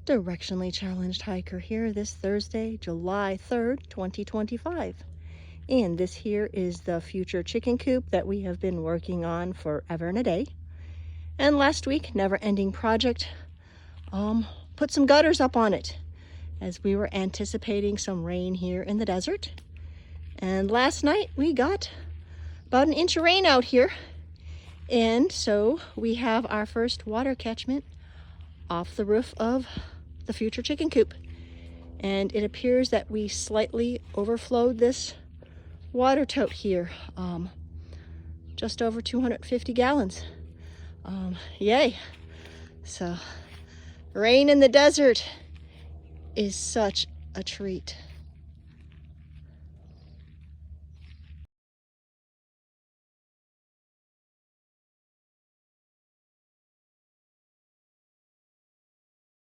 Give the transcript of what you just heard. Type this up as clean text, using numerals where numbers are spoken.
Directionally Challenged Hiker here this Thursday, July 3rd, 2025. And this here is the future chicken coop that we have been working on forever and a day. And last week, never-ending project, put some gutters up on it as we were anticipating some rain here in the desert. And last night we got about an inch of rain out here. And so we have our first water catchment off the roof of the future chicken coop. And it appears that we slightly overflowed this water tote here, just over 250 gallons. Yay. So rain in the desert is such a treat.